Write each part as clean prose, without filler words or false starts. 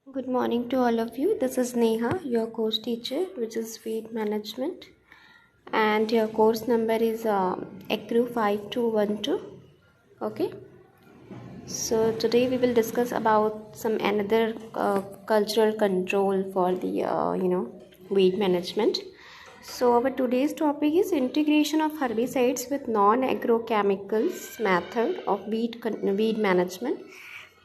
Good morning to all of you. This is Neha, your course teacher, which is Feed Management, and your course number is ECRU 5212. Okay. So today we will discuss about some another cultural control for the weed management. So our today's topic is integration of herbicides with non-agrochemicals method of weed management,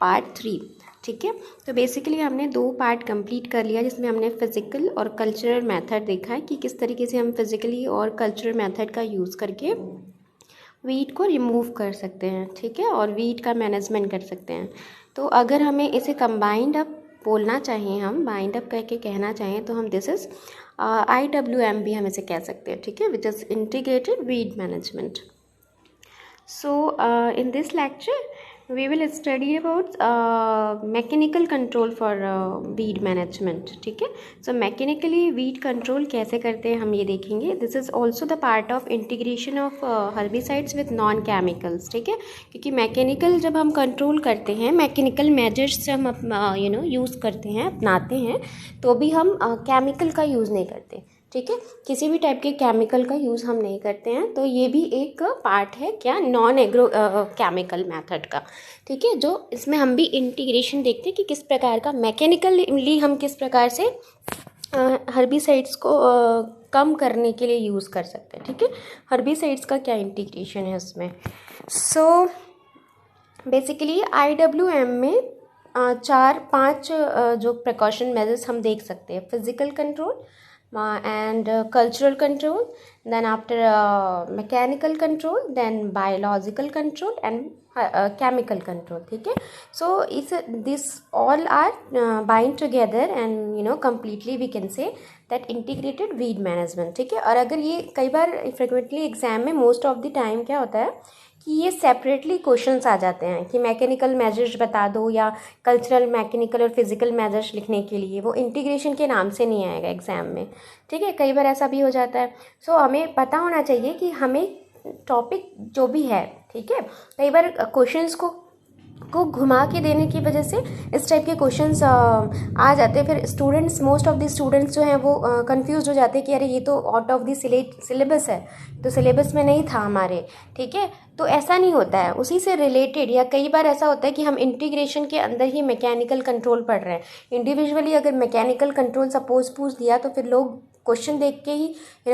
part 3। ठीक है, तो basically हमने 2 part complete कर लिया जिसमें हमने physical और cultural method देखा है कि किस तरीके से हम फिजिकली और कल्चरल मेथड का यूज़ करके वीड को रिमूव कर सकते हैं। ठीक है, और वीड का मैनेजमेंट कर सकते हैं। तो अगर हमें इसे कंबाइंड अप बोलना चाहिए, हम बाइंड अप करके कहना चाहें तो हम दिस इज़ IWM भी हम इसे कह सकते हैं। ठीक है, which is integrated weed management. So in this lecture we will study about mechanical control for weed management। ठीक है, so mechanically weed control कैसे करते हैं हम ये देखेंगे। This is also the part of integration of herbicides with non chemicals। ठीक है, क्योंकि मैकेनिकल जब हम कंट्रोल करते हैं, मैकेनिकल मेजर्स से हम यूज़ करते हैं, अपनाते हैं, तो भी हम केमिकल का यूज़ नहीं करते। ठीक है, किसी भी टाइप के केमिकल का यूज़ हम नहीं करते हैं। तो ये भी एक पार्ट है क्या, नॉन एग्रो केमिकल मेथड का। ठीक है, जो इसमें हम भी इंटीग्रेशन देखते हैं कि किस प्रकार का मैकेनिकली हम किस प्रकार से हर्बिसाइड्स को कम करने के लिए यूज़ कर सकते हैं। ठीक है, हर्बिसाइड्स का क्या इंटीग्रेशन है उसमें। सो बेसिकली IWM में 4-5 जो प्रिकॉशन मेजर्स हम देख सकते हैं। Physical control and cultural control, then after mechanical control, then biological control and chemical control। ठीक है, so this all are bind together and completely we can say that integrated weed management। ठीक है, और अगर ये कई बार frequently एग्जाम में most of the time क्या होता है कि ये सेपरेटली क्वेश्चंस आ जाते हैं कि मैकेनिकल मेजर्स बता दो या कल्चरल, मैकेनिकल और फिजिकल मेजर्स लिखने के लिए, वो इंटीग्रेशन के नाम से नहीं आएगा एग्ज़ाम में। ठीक है, कई बार ऐसा भी हो जाता है। सो हमें पता होना चाहिए कि हमें टॉपिक जो भी है, ठीक है, कई बार क्वेश्चंस को घुमा के देने की वजह से इस टाइप के क्वेश्चंस आ जाते हैं। फिर students, most of the students जो हैं वो कंफ्यूज हो जाते हैं कि अरे ये तो आउट ऑफ द सिलेबस है, तो सिलेबस में नहीं था हमारे। ठीक है, तो ऐसा नहीं होता है, उसी से रिलेटेड। या कई बार ऐसा होता है कि हम इंटीग्रेशन के अंदर ही मैकेनिकल कंट्रोल पढ़ रहे हैं। इंडिविजुअली अगर मैकेनिकल कंट्रोल सपोज पूछ दिया तो फिर लोग क्वेश्चन देख के ही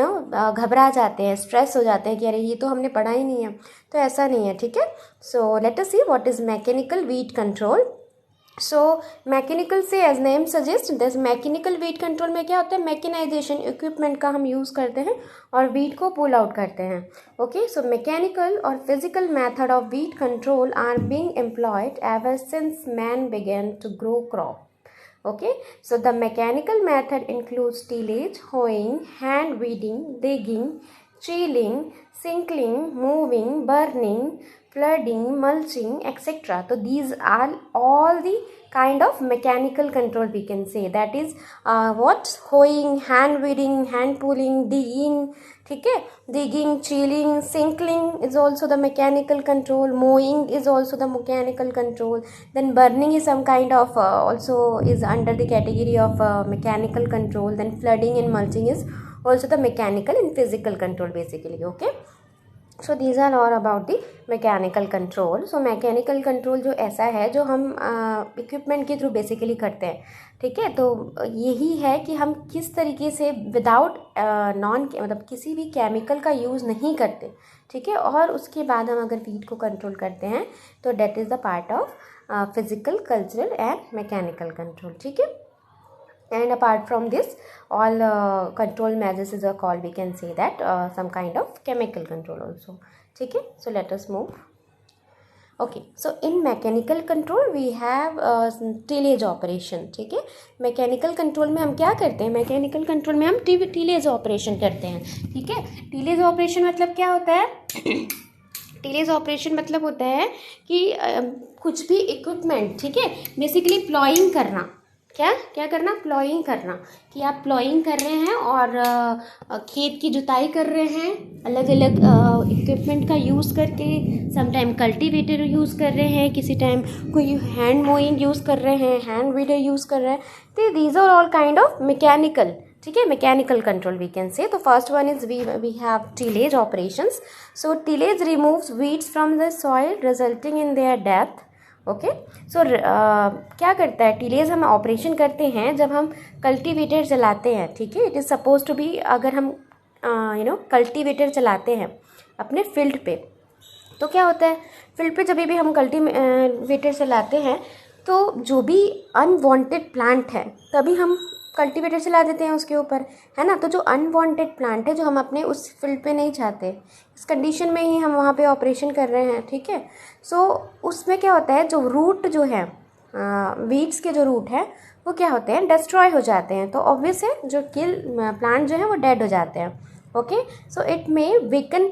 घबरा जाते हैं, स्ट्रेस हो जाते हैं कि अरे ये तो हमने पढ़ा ही नहीं है। तो ऐसा नहीं है। ठीक है, so let us see what is mechanical weed control. So mechanical से as name suggest this, mechanical weed control में क्या होता है, मैकेनाइजेशन इक्विपमेंट का हम यूज़ करते हैं और वीड को पुल आउट करते हैं। ओके, सो मैकेनिकल और physical method of weed control are being employed ever since man begin to grow crop. Okay, so the mechanical method includes tillage, hoeing, hand weeding, digging, chilling, sickling, moving, burning, flooding, mulching, etc. So these are all the kind of mechanical control we can say, that is what, hoeing, hand weeding, hand pulling, digging, ठीक है, digging, chilling, sickling is also the mechanical control, mowing is also the mechanical control, then burning is some kind of also is under the category of mechanical control, then flooding and mulching is also the mechanical and physical control basically। okay, so these are all about the mechanical control। so mechanical control जो ऐसा है जो हम equipment के through basically करते हैं। ठीक है, तो यही है कि हम किस तरीके से विदाउट मतलब किसी भी केमिकल का यूज़ नहीं करते। ठीक है, और उसके बाद हम अगर वीड को कंट्रोल करते हैं तो that is the part of physical, cultural and mechanical control. ठीक है, and apart from this all control measures is a call, we can say that some kind of chemical control also। ठीक है, so let us move। okay, so in mechanical control we have tillage operation। ठीक है, mechanical control में हम क्या करते हैं, mechanical control में हम टीलेज ऑपरेशन करते हैं। ठीक है, टीलेज ऑपरेशन मतलब क्या होता है टीलेज ऑपरेशन मतलब होता है कि कुछ भी इक्विपमेंट, ठीक है, बेसिकली प्लॉइंग करना, क्या क्या करना, प्लॉइंग करना, कि आप प्लॉइंग कर रहे हैं और खेत की जुताई कर रहे हैं अलग अलग इक्विपमेंट का यूज़ करके। सम टाइम कल्टीवेटर यूज़ कर रहे हैं, किसी टाइम कोई हैंड मोइंग यूज़ कर रहे हैं, हैंड वीडर यूज़ कर रहे हैं। तो these are all kind of mechanical, ठीक है, mechanical control we can say. तो first one is we have tillage operations. So tillage removes weeds from the soil resulting in their death. Okay, so क्या करता है tillage, हम operation करते हैं जब हम कल्टीवेटर चलाते हैं, ठीक है। It is suppose to be, अगर हम कल्टीवेटर चलाते हैं अपने फील्ड पे, तो क्या होता है फील्ड पे जब भी हम कल्टीवेटर चलाते हैं तो जो भी अनवांटेड प्लांट है तभी हम कल्टीवेटर चला देते हैं उसके ऊपर, है ना। तो जो अनवांटेड प्लांट है जो हम अपने उस फील्ड पे नहीं चाहते, इस कंडीशन में ही हम वहाँ पे ऑपरेशन कर रहे हैं, ठीक है। सो उसमें क्या होता है, जो रूट जो है, वीड्स के जो रूट है वो क्या होते हैं, डिस्ट्रॉय हो जाते हैं। तो ऑब्वियस है जो किल प्लांट जो है वो डेड हो जाते हैं। Okay, so it may weaken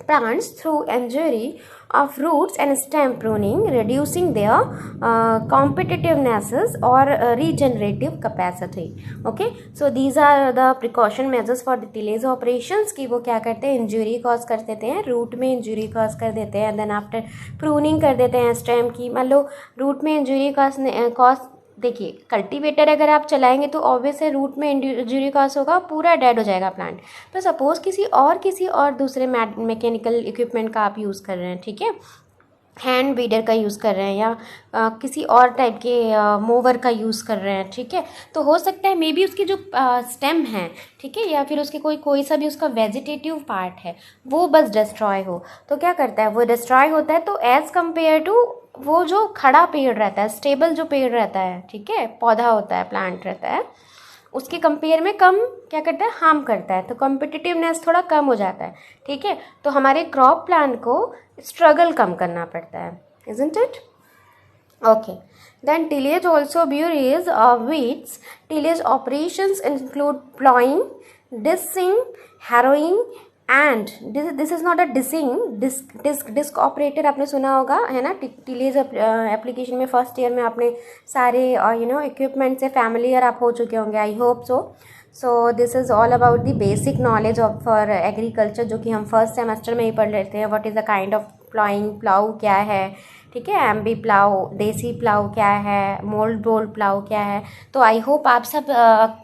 plants through injury of roots and stem pruning, reducing their competitiveness or regenerative capacity. Okay, so these are the precaution measures for the tillage operations कि वो क्या करते हैं, injury cause कर देते हैं, root में injury cause कर देते हैं, देन आफ्टर प्रूनिंग कर देते हैं स्टेम की। मान लो रूट में इंजरी कॉज, देखिए कल्टीवेटर अगर आप चलाएंगे तो ऑब्वियस है रूट में इंजरी कॉज होगा, पूरा डेड हो जाएगा प्लांट। तो सपोज़ किसी और दूसरे मैकेनिकल इक्विपमेंट का आप यूज़ कर रहे हैं, ठीक है, हैंड वीडर का यूज़ कर रहे हैं या किसी और टाइप के मोवर का यूज़ कर रहे हैं, ठीक है। तो हो सकता है मे बी उसकी जो स्टेम है, ठीक है, या फिर उसके कोई सा भी उसका वेजिटेटिव पार्ट है वो बस डिस्ट्रॉय हो। तो क्या करता है, वो डिस्ट्रॉय होता है तो एज़ कम्पेयर टू वो जो खड़ा पेड़ रहता है, स्टेबल जो पेड़ रहता है, ठीक है, पौधा होता है, प्लांट रहता है, उसके कंपेयर में कम क्या करता है, हार्म करता है। तो कॉम्पिटिटिवनेस थोड़ा कम हो जाता है, ठीक है। तो हमारे क्रॉप प्लांट को स्ट्रगल कम करना पड़ता है, isn't it? Okay, then tillage also buries weeds. Tillage operations include plowing, disking, harrowing and this is not a disc operator आपने सुना होगा, है ना। टिलेज एप्लीकेशन में फर्स्ट ईयर में आपने सारे इक्विपमेंट से फैमिलियर आप हो चुके होंगे, I hope so. So this is all about the basic knowledge of for agriculture, जो कि हम फर्स्ट सेमेस्टर में ही पढ़ लेते हैं। What is the kind of plough क्या है, ठीक है, एम्बी प्लाउ, देसी प्लाउ क्या है, मोल्ड बोल्ड प्लाउ क्या है। तो आई होप आप सब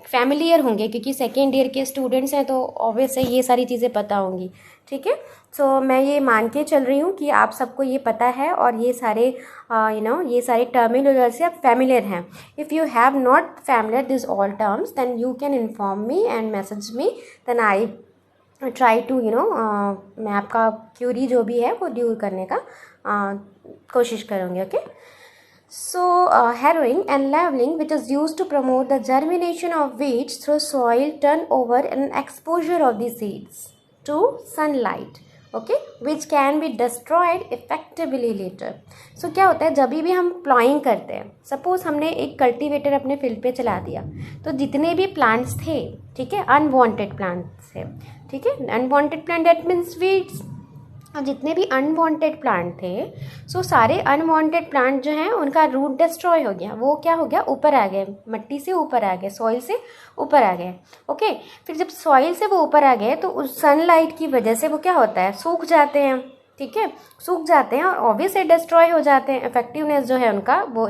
फैमिलियर होंगे क्योंकि सेकेंड ईयर के स्टूडेंट्स हैं तो ऑब्वियस है ये सारी चीज़ें पता होंगी, ठीक है। सो मैं ये मान के चल रही हूँ कि आप सबको ये पता है और ये सारे ये सारे टर्मिनोलॉजी से आप फैमिलियर हैं। If you have not familiar this all terms then you can inform me and message me, then I try to मैं आपका क्यूरी जो भी है वो ड्यूर करने का कोशिश करूँगी। Okay, so harrowing and leveling, which is used to promote the germination of weeds through soil turnover and exposure of the seeds to sunlight, okay, which can be destroyed effectively later. So क्या होता है, जब भी हम ploughing करते हैं, suppose हमने एक कल्टीवेटर अपने फील्ड पे चला दिया, तो जितने भी प्लांट्स थे, ठीक है, अनवांटेड प्लांट्स थे, ठीक है, unwanted plant that means weeds, और जितने भी अनवांटेड प्लांट थे, सो सारे अनवांटेड प्लांट जो हैं उनका रूट डिस्ट्रॉय हो गया, वो क्या हो गया, ऊपर आ गए, मिट्टी से ऊपर आ गए, सॉइल से ऊपर आ गए। ओके, फिर जब सॉइल से वो ऊपर आ गए तो उस सनलाइट की वजह से वो क्या होता है, सूख जाते हैं, ठीक है, सूख जाते हैं और ऑब्वियसली डिस्ट्रॉय हो जाते हैं, इफेक्टिवनेस जो है उनका वो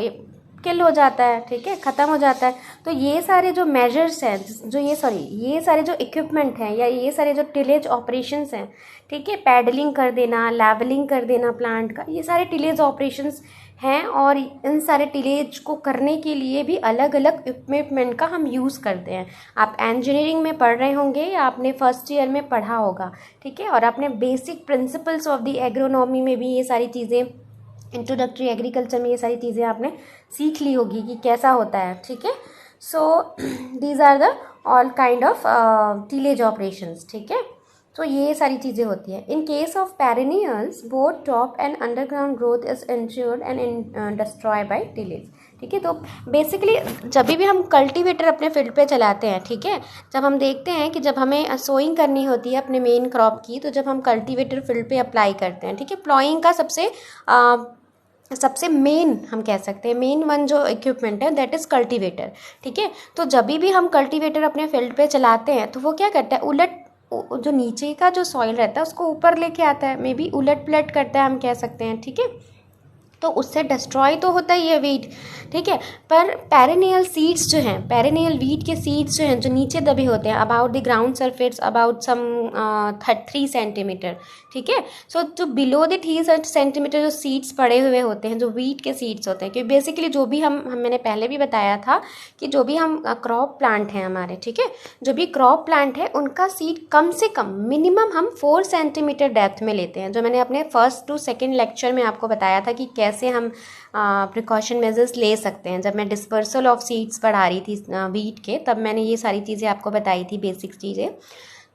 किल हो जाता है, ठीक है, ख़त्म हो जाता है। तो ये सारे जो मेजर्स हैं, जो ये सारे जो इक्विपमेंट हैं या ये सारे जो टिलेज ऑपरेशंस हैं, ठीक है, पैडलिंग कर देना, लेवलिंग कर देना प्लांट का, ये सारे टिलेज ऑपरेशंस हैं। और इन सारे टिलेज को करने के लिए भी अलग अलग इक्विपमेंट का हम यूज़ करते हैं। आप इंजीनियरिंग में पढ़ रहे होंगे या आपने फर्स्ट ईयर में पढ़ा होगा, ठीक है, और आपने basic principles of the agronomy में भी ये सारी चीज़ें, इंट्रोडक्टरी एग्रीकल्चर में ये सारी चीज़ें आपने सीख ली होगी कि कैसा होता है, ठीक है। So these are the all kind of tillage operations, ठीक है। तो ये सारी चीज़ें होती हैं। In case of perennials both top and underground growth is insured and destroy by tillage, ठीक है। तो बेसिकली जब भी हम कल्टीवेटर अपने फील्ड पे चलाते हैं, ठीक है, जब हम देखते हैं कि जब हमें सोइंग करनी होती है अपने मेन क्रॉप की, तो जब हम कल्टीवेटर फील्ड पे अप्लाई करते हैं, ठीक है, प्लॉइंग का सबसे सबसे मेन हम कह सकते हैं, मेन वन जो इक्विपमेंट है दैट इज़ कल्टीवेटर। ठीक है, तो जब भी हम कल्टीवेटर अपने फील्ड पे चलाते हैं तो वो क्या करता है, जो नीचे का जो सॉइल रहता है उसको ऊपर लेके आता है, मे बी उलट पलट करता है हम कह सकते हैं। ठीक है, तो उससे डिस्ट्रॉय तो होता ही है वीट। ठीक है, पर पेरिनियल सीड्स जो हैं, पेरिनियल वीट के सीड्स जो हैं जो नीचे दबे होते हैं about the ground surface about some 3 centimetre. ठीक है, सो जो बिलो द 3 सेंटीमीटर जो सीड्स पड़े हुए होते हैं, जो वीट के सीड्स होते हैं, क्योंकि बेसिकली जो भी हम मैंने पहले भी बताया था कि जो भी हम क्रॉप प्लांट हैं हमारे, ठीक है, जो भी क्रॉप प्लांट है उनका सीड कम से कम मिनिमम हम 4 सेंटीमीटर डेप्थ में लेते हैं, जो मैंने अपने फर्स्ट टू सेकेंड लेक्चर में आपको बताया था कि कैसे हम प्रिकॉशन मेजर्स ले सकते हैं। जब मैं डिस्पर्सल ऑफ सीड्स पढ़ा रही थी वीट के, तब मैंने ये सारी चीज़ें आपको बताई थी, बेसिक चीज़ें।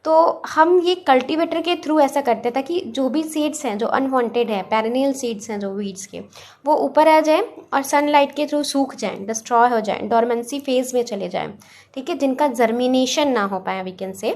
तो हम ये कल्टीवेटर के थ्रू ऐसा करते थे कि जो भी सीड्स हैं जो अनवांटेड है, पेरिनियल सीड्स हैं जो वीड्स के, वो ऊपर आ जाएं और सनलाइट के थ्रू सूख जाएं, डिस्ट्रॉय हो जाएं, डोरमेंसी फेज में चले जाएं। ठीक है, जिनका जर्मिनेशन ना हो पाए वी कैन से।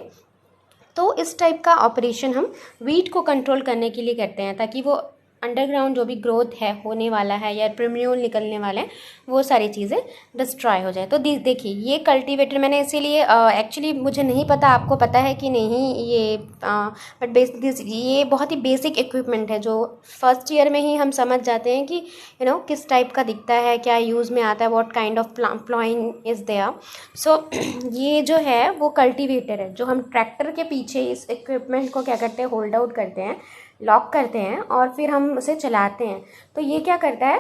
तो इस टाइप का ऑपरेशन हम वीट को कंट्रोल करने के लिए करते हैं, ताकि वो अंडरग्राउंड जो भी ग्रोथ है होने वाला है या प्रिम्यूल निकलने वाले हैं वो सारी चीज़ें डिस्ट्रॉय हो जाए। तो देखिए ये कल्टीवेटर मैंने इसीलिए एक्चुअली मुझे नहीं पता आपको पता है कि नहीं ये, बट ये बहुत ही बेसिक इक्विपमेंट है जो फर्स्ट ईयर में ही हम समझ जाते हैं कि किस टाइप का दिखता है, क्या यूज़ में आता है, what kind of ploughing is there. So ये जो है वो कल्टीवेटर है जो हम ट्रैक्टर के पीछे इस इक्विपमेंट को क्या करते हैं, होल्ड आउट करते हैं, लॉक करते हैं और फिर हम उसे चलाते हैं। तो ये क्या करता है,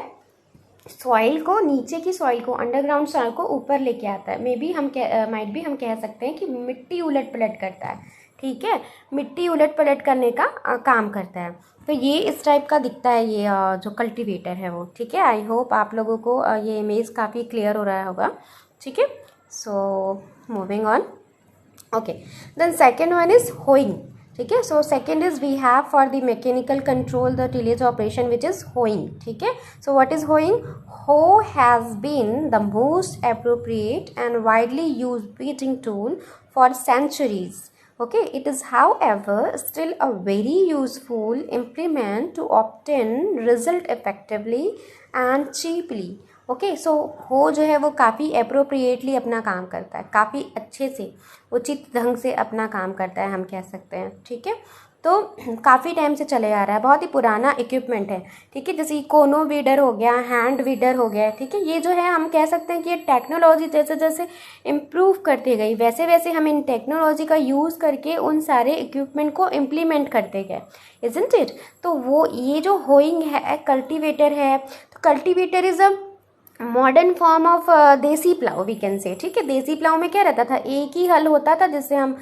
सॉइल को, नीचे की सॉइल को, अंडरग्राउंड सॉइल को ऊपर लेके आता है। माइट भी हम कह सकते हैं कि मिट्टी उलट पलट करता है। ठीक है, मिट्टी उलट पलट करने का काम करता है। तो ये इस टाइप का दिखता है ये जो कल्टीवेटर है वो। ठीक है, आई होप आप लोगों को ये इमेज काफ़ी क्लियर हो रहा होगा। ठीक है, so moving on. Okay, then second one is hoeing. ठीक है, so second is we have for the mechanical control the tillage operation which is hoeing. ठीक है, so what is hoeing? Hoe has been the most appropriate and widely used weeding tool for centuries. Okay, it is however still a very useful implement to obtain result effectively and cheaply. Okay, so hoe जो है वो काफ़ी appropriately अपना काम करता है, काफ़ी अच्छे से उचित ढंग से अपना काम करता है हम कह सकते हैं। ठीक है, तो काफ़ी टाइम से चले आ रहा है, बहुत ही पुराना इक्विपमेंट है। ठीक है, जैसे कोनो वीडर हो गया, हैंड वीडर हो गया। ठीक है, ये जो है हम कह सकते हैं कि ये टेक्नोलॉजी जैसे जैसे इम्प्रूव करती गई वैसे वैसे हम इन टेक्नोलॉजी का यूज़ करके उन सारे इक्विपमेंट को इम्प्लीमेंट करते गए, इजंट इट? तो वो ये जो होइंग है, कल्टीवेटर है, तो cultivator is a modern form of देसी प्लाव वी कैन से। ठीक है, देसी प्लाव में क्या रहता था, एक ही हल होता था जिससे हम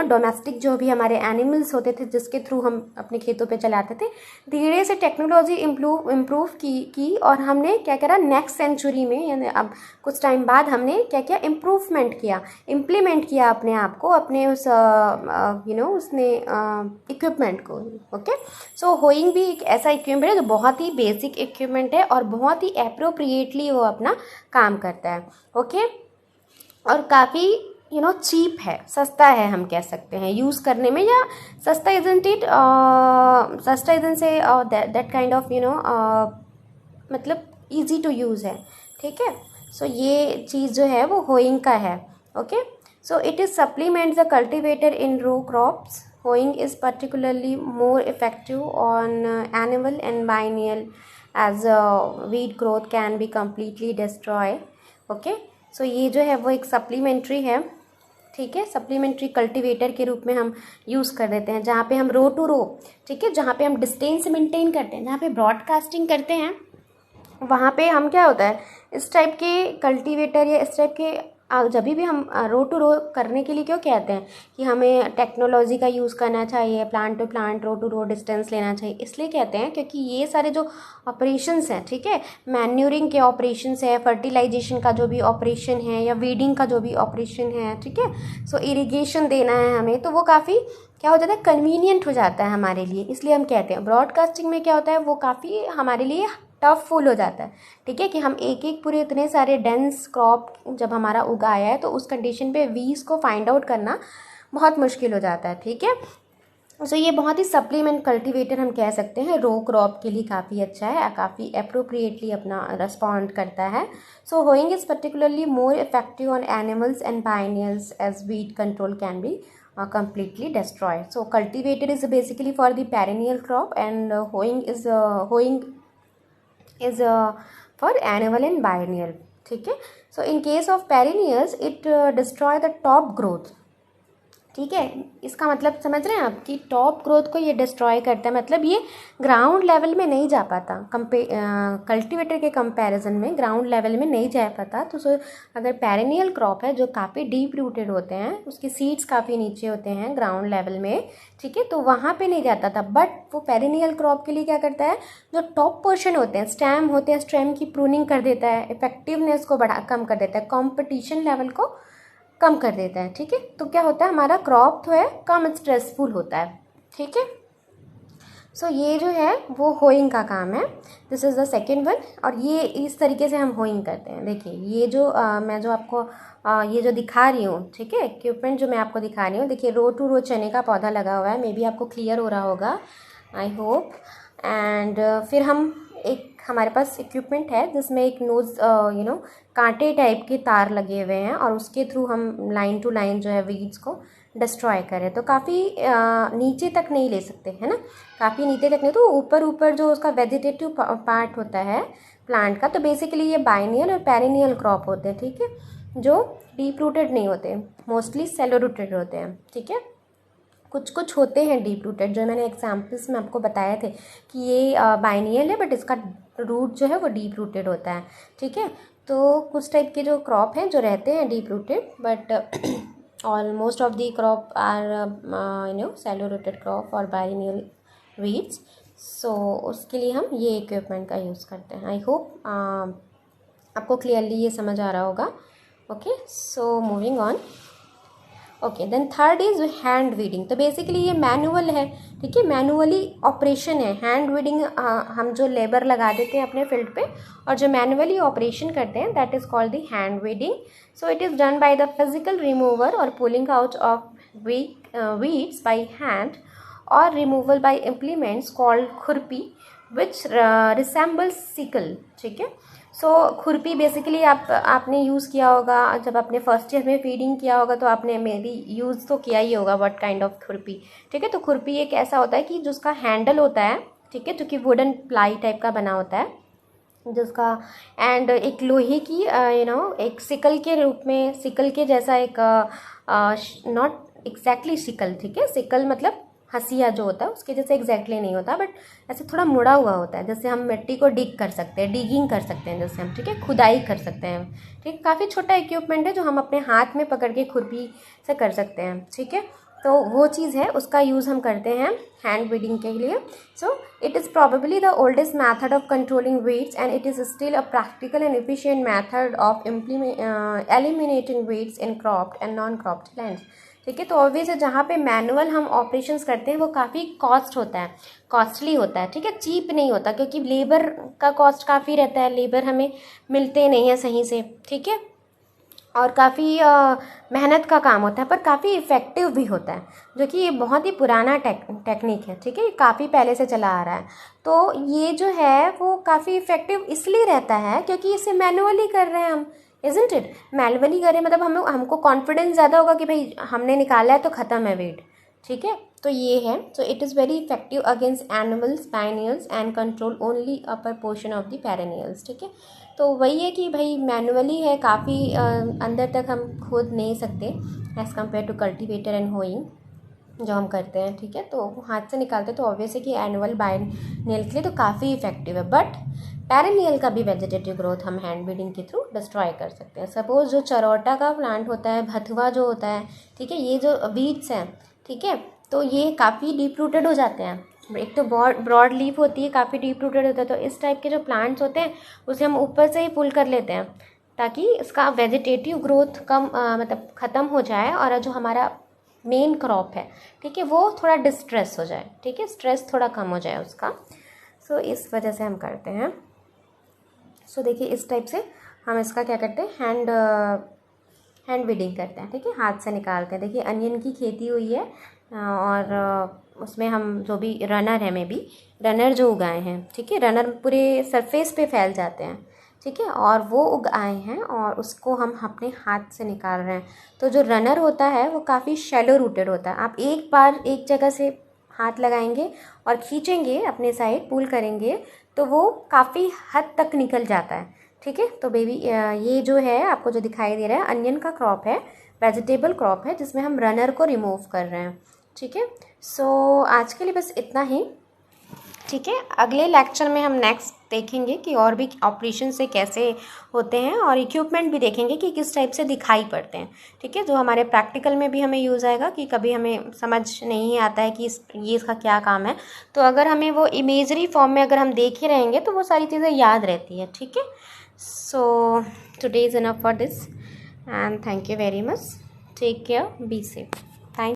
डोमेस्टिक जो भी हमारे एनिमल्स होते थे जिसके थ्रू हम अपने खेतों पे चलाते थे। धीरे से टेक्नोलॉजी इम्प्रूव की और हमने क्या करा, नेक्स्ट सेंचुरी में यानी अब कुछ टाइम बाद हमने क्या किया, इम्प्रूवमेंट किया, इम्प्लीमेंट किया अपने आप को, अपने उस उसने इक्विपमेंट को। ओके, सो होइंग भी एक ऐसा इक्विपमेंट है जो बहुत ही बेसिक इक्विपमेंट है और बहुत ही एप्रोप्रिएटली वो अपना काम करता है। ओके, और काफ़ी चीप है, सस्ता है हम कह सकते हैं यूज़ करने में, या सस्ता इजंट इट, सस्ता isn't say that kind of मतलब इजी टू यूज़ है। ठीक है, सो ये चीज़ जो है वो होइंग का है। Okay, so it is supplement the cultivator in row crops. Hoeing is particularly more effective on annual and biennial as weed growth can be completely destroyed. Okay, so ये जो है वो एक सप्लीमेंट्री है। ठीक है, सप्लीमेंट्री कल्टीवेटर के रूप में हम यूज़ कर देते हैं, जहाँ पे हम रो टू रो, ठीक है, जहाँ पे हम डिस्टेंस मेंटेन करते हैं, जहाँ पे ब्रॉडकास्टिंग करते हैं, वहाँ पे हम क्या होता है, इस टाइप के कल्टीवेटर या इस टाइप के जब भी हम रो टू रो करने के लिए क्यों कहते हैं कि हमें टेक्नोलॉजी का यूज़ करना चाहिए, plant to plant row to row distance लेना चाहिए, इसलिए कहते हैं क्योंकि ये सारे जो ऑपरेशंस हैं, ठीक है, मैन्यूरिंग के ऑपरेशंस है, फर्टिलाइजेशन का जो भी ऑपरेशन है या वीडिंग का जो भी ऑपरेशन है, ठीक है, सो इरिगेशन देना है हमें, तो वो काफ़ी क्या हो जाता है, कन्वीनियंट हो जाता है हमारे लिए, इसलिए हम कहते हैं। ब्रॉडकास्टिंग में क्या होता है, वो काफ़ी हमारे लिए टफ फुल हो जाता है। ठीक है, कि हम एक एक पूरे इतने सारे डेंस क्रॉप जब हमारा उगाया है तो उस कंडीशन पे वीज को फाइंड आउट करना बहुत मुश्किल हो जाता है। ठीक है, सो ये बहुत ही सप्लीमेंट कल्टीवेटर हम कह सकते हैं, रो क्रॉप के लिए काफ़ी अच्छा है, काफ़ी अप्रोप्रिएटली अपना रिस्पॉन्ड करता है. So hoeing is particularly more effective on annuals and biennials as weed control can be completely destroyed. So cultivator is basically for the perennial crop, and hoeing is for annual and biennial. ठीक है. So in case of perennials it destroy the top growth. ठीक है, इसका मतलब समझ रहे हैं आप कि टॉप ग्रोथ को ये डिस्ट्रॉय करता है, मतलब ये ग्राउंड लेवल में नहीं जा पाता, कल्टीवेटर के कंपैरिजन में ग्राउंड लेवल में नहीं जा पाता. तो अगर पेरेनियल क्रॉप है जो काफ़ी डीप रूटेड होते हैं, उसके सीड्स काफ़ी नीचे होते हैं ग्राउंड लेवल में, ठीक है, तो वहाँ पे नहीं जाता था. बट वो पेरेनियल क्रॉप के लिए क्या करता है, जो टॉप पोर्शन होते हैं, स्टेम होते हैं, स्टेम की प्रूनिंग कर देता है, इफेक्टिवनेस को कम कर देता है, कॉम्पिटिशन लेवल को कम कर देता है. ठीक है, तो क्या होता है, हमारा क्रॉप जो है कम स्ट्रेसफुल होता है. ठीक है, सो ये जो है वो होइंग का काम है. This is the second one. और ये इस तरीके से हम होइंग करते हैं. देखिए ये जो मैं जो आपको ये जो दिखा रही हूँ, ठीक है, इक्विपमेंट जो मैं आपको दिखा रही हूँ, देखिए रो टू रो चने का पौधा लगा हुआ है. मे बी आपको क्लियर हो रहा होगा, आई होप. एंड फिर हम एक हमारे पास इक्विपमेंट है जिसमें एक नोज कांटे टाइप के तार लगे हुए हैं, और उसके थ्रू हम लाइन टू लाइन जो है वीड्स को डिस्ट्रॉय करें. तो काफ़ी नीचे तक नहीं ले सकते, है ना, काफ़ी नीचे तक नहीं, तो ऊपर ऊपर जो उसका वेजिटेटिव पार्ट होता है प्लांट का, तो बेसिकली ये बाइनियल और पेरिनियल क्रॉप होते हैं. ठीक है, जो डीप रूटेड नहीं होते, मोस्टली सेलो रूटेड होते हैं. ठीक है, कुछ कुछ होते हैं डीप रूटेड, जो मैंने एग्जाम्पल्स में आपको बताए थे कि ये बाइनियल है बट इसका रूट जो है वो डीप रूटेड होता है. ठीक है, तो कुछ टाइप के जो क्रॉप हैं जो रहते हैं deep rooted, but almost of the crop are shallow rooted crop और बाइनियल वीड्स. सो उसके लिए हम ये इक्विपमेंट का यूज़ करते हैं. आई होप आपको क्लियरली ये समझ आ रहा होगा. Okay, so moving on. Okay, then third is hand weeding. तो बेसिकली ये मैनुअल है. ठीक है, मैनुअली ऑपरेशन है. हैंड वीडिंग हम जो लेबर लगा देते हैं अपने फील्ड पे और जो मैनुअली ऑपरेशन करते हैं, that is called the hand weeding. So it is done by the physical remover और pulling out of weeds by hand or removal by implements called खुरपी which resembles sickle. ठीक है, सो खुरपी बेसिकली आपने use किया होगा जब आपने फर्स्ट ईयर में फीडिंग किया होगा, तो आपने मे बी यूज़ तो किया ही होगा व्हाट काइंड ऑफ खुरपी. ठीक है, तो खुरपी एक ऐसा होता है कि जो उसका हैंडल होता है, ठीक है, जो कि वुडन प्लाई टाइप का बना होता है, जिसका एंड एक लोहे की एक सिकल के रूप में, सिकल के जैसा एक नॉट एग्जैक्टली सिकल. ठीक है, सिकल मतलब हंसिया जो होता है उसके जैसे एग्जैक्टली नहीं होता, बट ऐसे थोड़ा मुड़ा हुआ होता है, जैसे हम मिट्टी को डिग कर सकते हैं, डिगिंग कर सकते हैं जैसे हम. ठीक है, खुदाई कर सकते हैं. ठीक है, काफ़ी छोटा इक्विपमेंट है जो हम अपने हाथ में पकड़ के खुरपी से कर सकते हैं. ठीक है, तो वो चीज़ है, उसका यूज़ हम करते हैं हैंड वीडिंग के लिए. सो it is probably the oldest method of controlling weeds and it is still a practical and efficient method of eliminating weeds in cropped and non cropped lands. ठीक है, तो ऑब्वियस है जहाँ पे मैनुअल हम operations करते हैं वो काफ़ी कॉस्ट होता है, कॉस्टली होता है. ठीक है, चीप नहीं होता, क्योंकि लेबर का कॉस्ट काफ़ी रहता है, लेबर हमें मिलते नहीं हैं सही से. ठीक है, और काफ़ी मेहनत का काम होता है, पर काफ़ी इफ़ेक्टिव भी होता है, जो कि ये बहुत ही पुराना टेक्निक है. ठीक है, ये काफ़ी पहले से चला आ रहा है. तो ये जो है वो काफ़ी इफ़ेक्टिव इसलिए रहता है क्योंकि इसे मैनुअली कर रहे हैं हम, इजंट इट. मैनुअली करें मतलब हमको कॉन्फिडेंस ज़्यादा होगा कि भाई हमने निकाला है तो ख़त्म है वेट. ठीक है, तो ये है. सो it is very effective against animals, biennials and control only upper portion of the perennials. ठीक है, तो वही है कि भाई मैनुअली है, काफ़ी अंदर तक हम खोद नहीं सकते as compare to cultivator and hoeing जो हम करते हैं. ठीक है, तो हाथ से निकालते हैं, तो ऑब्वियस है कि एनुअल बाइनियल के लिए तो काफ़ी इफेक्टिव है. बट पेरेनियल का भी वेजिटेटिव ग्रोथ हम हैंड वीडिंग के थ्रू डिस्ट्रॉय कर सकते हैं. सपोज जो चरौटा का प्लांट होता है, भथुआ जो होता है, ठीक है, ये जो वीड्स हैं, ठीक है, तो ये काफ़ी डीप रूटेड हो जाते हैं. एक तो ब्रॉड लीफ होती है, काफ़ी डीप रूटेड होता है, तो इस टाइप के जो प्लांट्स होते हैं उसे हम ऊपर से ही पुल कर लेते हैं ताकि इसका वेजिटेटिव ग्रोथ कम मतलब ख़त्म हो जाए, और जो हमारा मेन क्रॉप है, ठीक है, वो थोड़ा डिस्ट्रेस हो जाए. ठीक है, स्ट्रेस थोड़ा कम हो जाए उसका. सो इस वजह से हम करते हैं. सो देखिए इस टाइप से हम इसका क्या करते हैं, हैंड वीडिंग करते हैं. ठीक है, हाथ से निकालते हैं. देखिए अनियन की खेती हुई है और उसमें हम जो भी रनर है, मे बी रनर जो उगाए हैं, ठीक है, रनर पूरे सरफेस पे फैल जाते हैं, ठीक है, और वो उगाए हैं और उसको हम अपने हाथ से निकाल रहे हैं। तो जो रनर होता है वो काफ़ी शैलो रूटेड होता है। आप एक बार एक जगह से हाथ लगाएंगे और खींचेंगे अपने साइड, पुल करेंगे तो वो काफ़ी हद तक निकल जाता है, ठीक है। तो बेबी ये जो है आपको जो दिखाई दे रहा है अनियन का क्रॉप है, वेजिटेबल क्रॉप है, जिसमें हम रनर को रिमूव कर रहे हैं, ठीक है। सो आज के लिए बस इतना ही, ठीक है। अगले लेक्चर में हम नेक्स्ट देखेंगे कि और भी ऑपरेशन से कैसे होते हैं और इक्विपमेंट भी देखेंगे कि किस टाइप से दिखाई पड़ते हैं, ठीक है, जो हमारे प्रैक्टिकल में भी हमें यूज़ आएगा कि कभी हमें समझ नहीं आता है कि ये इसका क्या काम है, तो अगर हमें वो इमेजरी फॉर्म में अगर हम देखे रहेंगे तो वो सारी चीज़ें याद रहती है, ठीक है। So today is enough for this and thank you very much, take care, be safe.